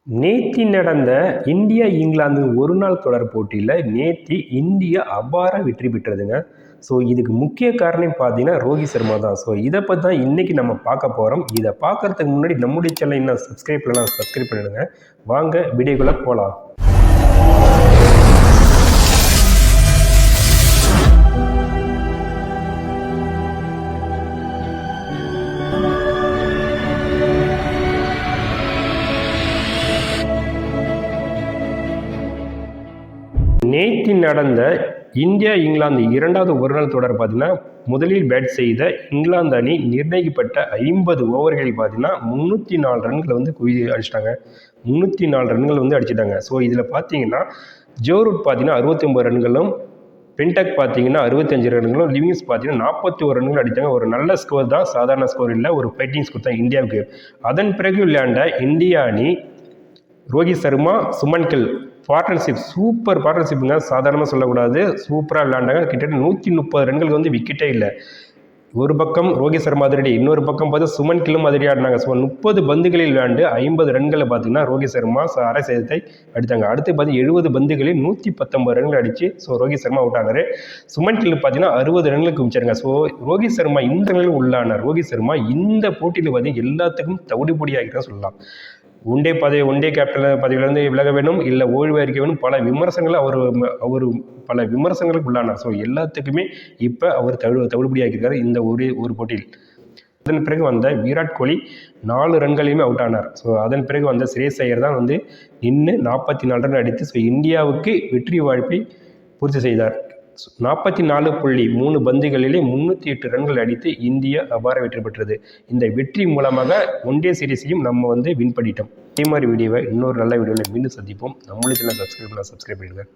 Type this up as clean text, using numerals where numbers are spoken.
நேத்தி நடந்த இந்தியா இங்கிலாந்து ஒரு நாள் தொடர் போட்டியில் நேத்தி இந்தியா அபார வெற்றி பெற்றதுங்க. ஸோ இதுக்கு முக்கிய காரணம் பார்த்தீங்கன்னா ரோஹித் சர்மா தான். ஸோ இதை பற்றி தான் இன்றைக்கி நம்ம பார்க்க போகிறோம். இதை பார்க்குறதுக்கு முன்னாடி நம்முடைய சேனல் இன்னும் சப்ஸ்கிரைப் பண்ணிடுங்க. வாங்க வீடியோக்குள்ளே போகலாம். நேற்று நடந்த இந்தியா இங்கிலாந்து இரண்டாவது ஒருநாள் தொடர் பார்த்தீங்கன்னா முதலில் பேட் செய்த இங்கிலாந்து அணி நிர்ணயிக்கப்பட்ட 50 ஓவர்களில் பார்த்தீங்கன்னா 304 ரன்களை வந்து அடிச்சிட்டாங்க. 304 ரன்கள் வந்து அடிச்சிட்டாங்க. ஸோ இதில் பார்த்தீங்கன்னா ஜோ ரூட் பார்த்தீங்கன்னா 69 ரன்களும், பென்டக் பார்த்தீங்கன்னா 65 ரன்களும், லிவிங்ஸ் பார்த்தீங்கன்னா 41 ரன்கள் அடித்தாங்க. ஒரு நல்ல ஸ்கோர் தான், சாதாரண ஸ்கோர் இல்லை, ஒரு ஃபைட்டிங் ஸ்கோர் தான் இந்தியாவுக்கு. அதன் பிறகு விளையாண்ட இந்தியா அணி ரோஹித் சர்மா, சுமன் கில் பார்ட்னர்ஷிப், சூப்பர் பார்ட்னர்ஷிப்புங்க, சாதாரணமாக சொல்லக்கூடாது. சூப்பராக விளையாண்டாங்க. கிட்டத்தட்ட 130 ரன்களுக்கு வந்து விக்கெட்டே இல்லை. ஒரு பக்கம் ரோஹித் சர்மா அதிரடி, இன்னொரு பக்கம் பார்த்தா சுமன் கில்லும் அதிரடி ஆடினாங்க. ஸோ 30 பந்துகளில் விளையாண்டு 50 ரன்களை பார்த்தீங்கன்னா ரோஹித் சர்மா அரை சதத்தை அடித்தாங்க. அடுத்து பார்த்து 70 பந்துகளில் 119 ரன்கள் அடித்து ஸோ ரோஹித் சர்மா அவுட் ஆனார். சுமன் கில் பார்த்தீங்கன்னா 60 ரன்களுக்கு மிச்சாருங்க. ஸோ ரோஹித் சர்மா இந்த ரன்கள் உள்ளானார். ரோஹித் சர்மா இந்த போட்டியில் பார்த்தீங்கன்னா எல்லாத்துக்கும் தவிடுபொடி ஆகிதான் சொல்லலாம். ஒன்டே கேப்டன் பதவியிலிருந்து விலக வேணும், இல்லை ஓய்வு அறிக்க வேணும், பல விமர்சனங்கள் அவர் பல விமர்சனங்களுக்கு உள்ளானார். ஸோ எல்லாத்துக்குமே இப்போ அவர் தவிடுபடி ஆகியிருக்காரு இந்த ஒரு போட்டியில். அதன் பிறகு வந்த விராட் கோலி 4 ரன்களையுமே அவுட் ஆனார். ஸோ அதன் பிறகு வந்த ஸ்ரேயஸ் ஐயர் தான் வந்து நின்று 44 ரன் அடித்து ஸோ இந்தியாவுக்கு வெற்றி வாய்ப்பை பூர்த்தி செய்தார். 44.3 பந்துகளிலே 308 ரன்கள் அடித்து இந்தியா அபார வெற்றி பெற்றது. இந்த வெற்றி மூலமாக ஒன்டே சீரீஸையும் நம்ம வந்து வின் பண்ணிட்டோம். இதே மாதிரி வீடியோவை இன்னொரு நல்ல வீடியோவில் மீண்டும் சந்திப்போம். நம்மளுக்கு சப்ஸ்கிரைப் பண்ணிடுங்க.